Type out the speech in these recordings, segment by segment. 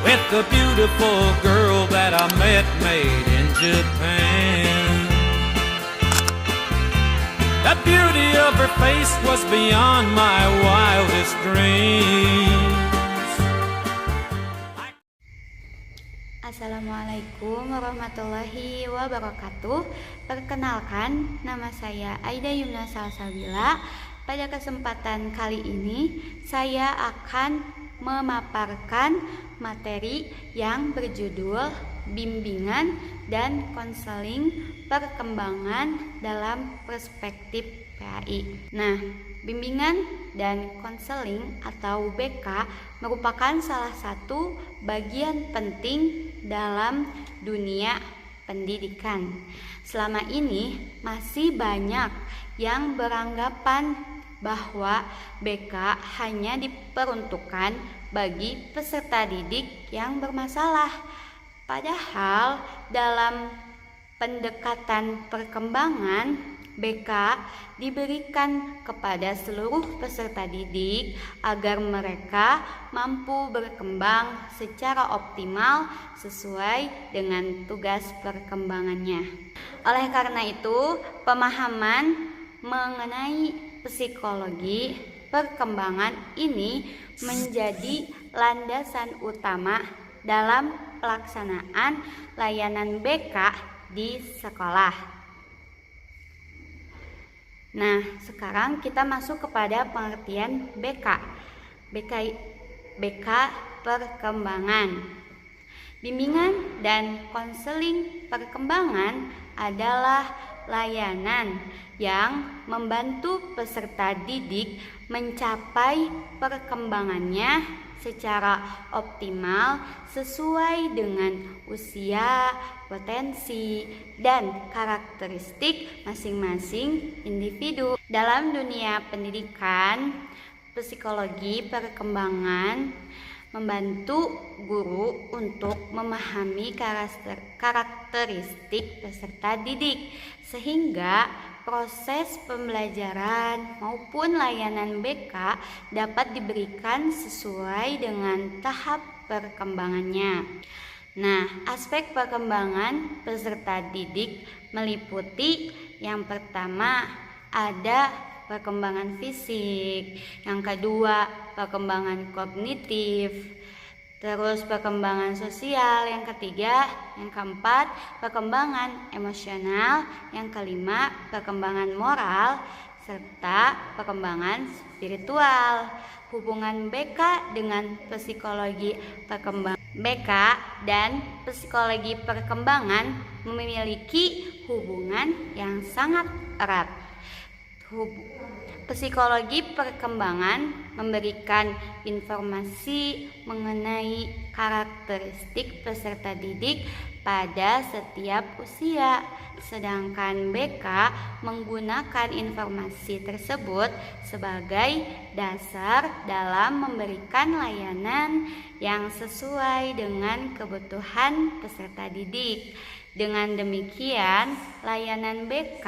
with the beautiful girl that I met made in Japan. The beauty of her face was beyond my wildest dreams. Assalamualaikum warahmatullahi wabarakatuh. Perkenalkan, nama saya Aida Yumna Salsabila. Pada kesempatan kali ini saya akan memaparkan materi yang berjudul bimbingan dan konseling perkembangan dalam perspektif PAI. Nah, bimbingan dan konseling atau BK merupakan salah satu bagian penting dalam dunia pendidikan. Selama ini masih banyak yang beranggapan bahwa BK hanya diperuntukkan bagi peserta didik yang bermasalah. Padahal dalam pendekatan perkembangan, BK diberikan kepada seluruh peserta didik agar mereka mampu berkembang secara optimal sesuai dengan tugas perkembangannya. Oleh karena itu, pemahaman mengenai psikologi perkembangan ini menjadi landasan utama dalam pelaksanaan layanan BK di sekolah. Nah, sekarang kita masuk kepada pengertian BK. BK perkembangan. Bimbingan dan konseling perkembangan adalah layanan yang membantu peserta didik mencapai perkembangannya secara optimal sesuai dengan usia, potensi, dan karakteristik masing-masing individu. Dalam dunia pendidikan, psikologi perkembangan membantu guru untuk memahami karakteristik peserta didik sehingga proses pembelajaran maupun layanan BK dapat diberikan sesuai dengan tahap perkembangannya. Nah, aspek perkembangan peserta didik meliputi yang pertama ada perkembangan fisik, yang kedua perkembangan kognitif, terus perkembangan sosial, yang ketiga, yang keempat perkembangan emosional, yang kelima perkembangan moral, serta perkembangan spiritual. Hubungan BK dengan psikologi perkembangan. BK dan psikologi perkembangan memiliki hubungan yang sangat erat. Psikologi perkembangan memberikan informasi mengenai karakteristik peserta didik pada setiap usia, sedangkan BK menggunakan informasi tersebut sebagai dasar dalam memberikan layanan yang sesuai dengan kebutuhan peserta didik. Dengan demikian, layanan BK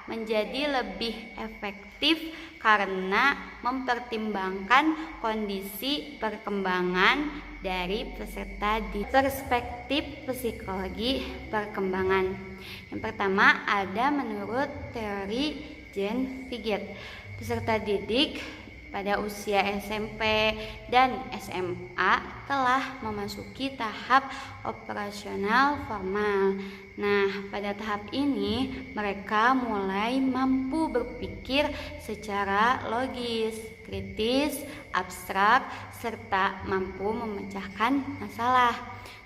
menjadi lebih efektif karena mempertimbangkan kondisi perkembangan dari peserta di perspektif psikologi perkembangan. Yang pertama ada menurut teori Jean Piaget, peserta didik pada usia SMP dan SMA telah memasuki tahap operasional formal. Nah, pada tahap ini mereka mulai mampu berpikir secara logis, kritis, abstrak, serta mampu memecahkan masalah.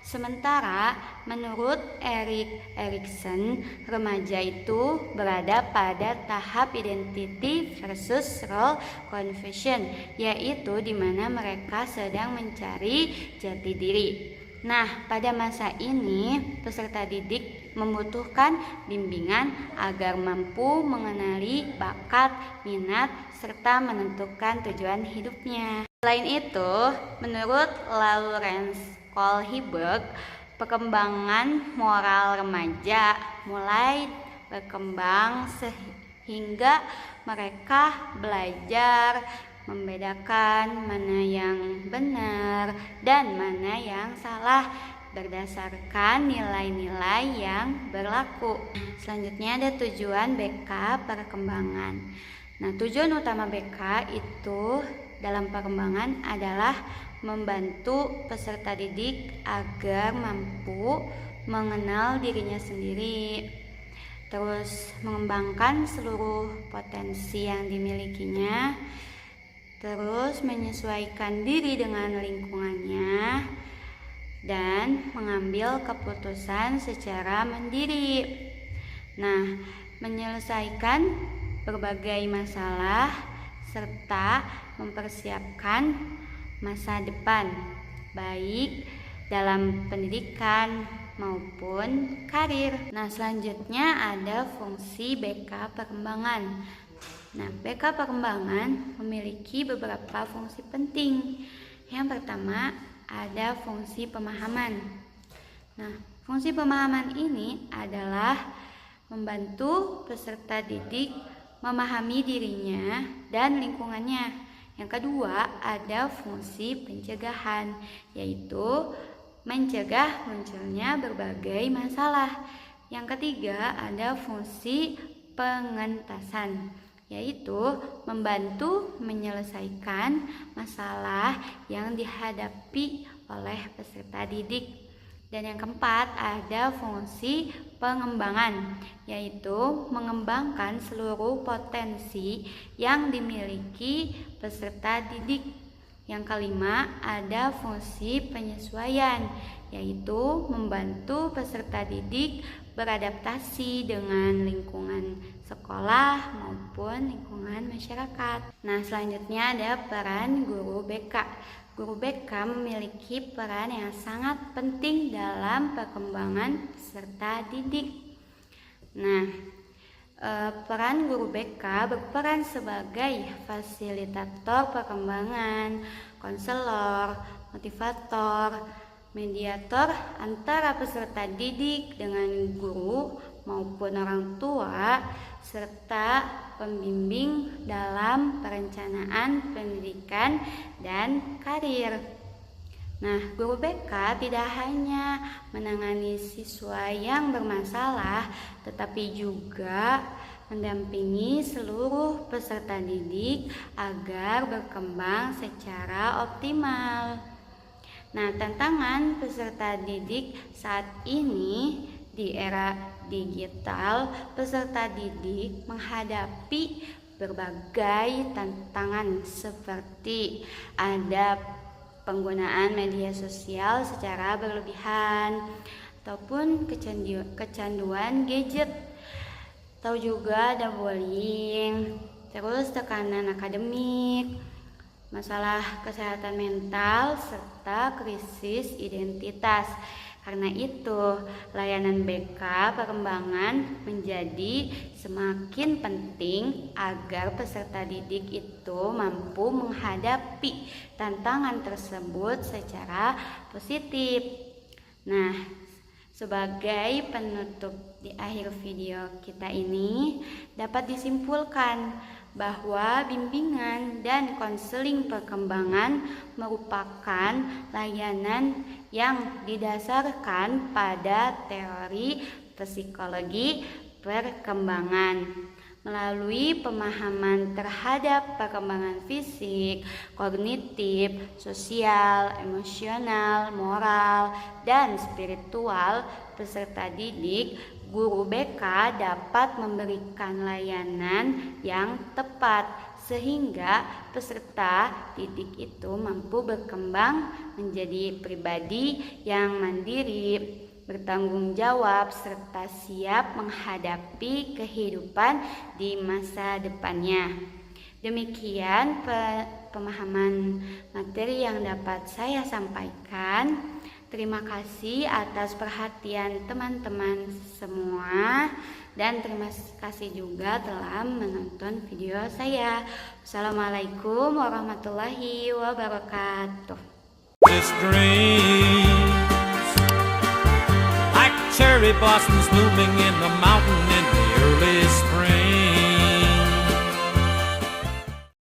Sementara menurut Erik Erikson, remaja itu berada pada tahap identity versus role confusion, yaitu di mana mereka sedang mencari jati diri. Nah, pada masa ini peserta didik membutuhkan bimbingan agar mampu mengenali bakat, minat, serta menentukan tujuan hidupnya. Selain itu, menurut Lawrence Kohlberg, perkembangan moral remaja mulai berkembang sehingga mereka belajar membedakan mana yang benar dan mana yang salah berdasarkan nilai-nilai yang berlaku. Selanjutnya ada tujuan BK perkembangan. Nah, tujuan utama BK itu dalam perkembangan adalah membantu peserta didik agar mampu mengenal dirinya sendiri, terus mengembangkan seluruh potensi yang dimilikinya, terus menyesuaikan diri dengan lingkungannya, dan mengambil keputusan secara mandiri. Nah, menyelesaikan berbagai masalah serta mempersiapkan masa depan, baik dalam pendidikan maupun karir. Nah, selanjutnya ada fungsi BK perkembangan. Nah, BK perkembangan memiliki beberapa fungsi penting. Yang pertama, ada fungsi pemahaman. Nah, fungsi pemahaman ini adalah membantu peserta didik memahami dirinya dan lingkungannya. Yang kedua, ada fungsi pencegahan, yaitu mencegah munculnya berbagai masalah. Yang ketiga, ada fungsi pengentasan, yaitu membantu menyelesaikan masalah yang dihadapi oleh peserta didik. Dan yang keempat, ada fungsi pengembangan, yaitu mengembangkan seluruh potensi yang dimiliki peserta didik. Yang kelima, ada fungsi penyesuaian, yaitu membantu peserta didik beradaptasi dengan lingkungan sekolah maupun lingkungan masyarakat. Nah, selanjutnya ada peran guru BK. Guru BK memiliki peran yang sangat penting dalam perkembangan peserta didik. Nah, peran guru BK berperan sebagai fasilitator perkembangan, konselor, motivator, mediator antara peserta didik dengan guru maupun orang tua, serta pembimbing dalam perencanaan pendidikan dan karir. Nah, guru BK tidak hanya menangani siswa yang bermasalah, tetapi juga mendampingi seluruh peserta didik agar berkembang secara optimal. Nah, tantangan peserta didik saat ini di era digital, peserta didik menghadapi berbagai tantangan seperti ada penggunaan media sosial secara berlebihan ataupun kecanduan gadget, atau juga ada bullying, terus tekanan akademik, masalah kesehatan mental, serta krisis identitas. Karena itu, layanan BK perkembangan menjadi semakin penting agar peserta didik itu mampu menghadapi tantangan tersebut secara positif. Nah, sebagai penutup di akhir video kita ini, dapat disimpulkan bahwa bimbingan dan konseling perkembangan merupakan layanan yang didasarkan pada teori psikologi perkembangan melalui pemahaman terhadap perkembangan fisik, kognitif, sosial, emosional, moral, dan spiritual peserta didik. Guru BK dapat memberikan layanan yang tepat sehingga peserta didik itu mampu berkembang menjadi pribadi yang mandiri, bertanggung jawab, serta siap menghadapi kehidupan di masa depannya. Demikian pemahaman materi yang dapat saya sampaikan. Terima kasih atas perhatian teman-teman semua, dan terima kasih juga telah menonton video saya. Wassalamualaikum warahmatullahi wabarakatuh. This dream, like cherry blossoms blooming in the mountain in the early spring.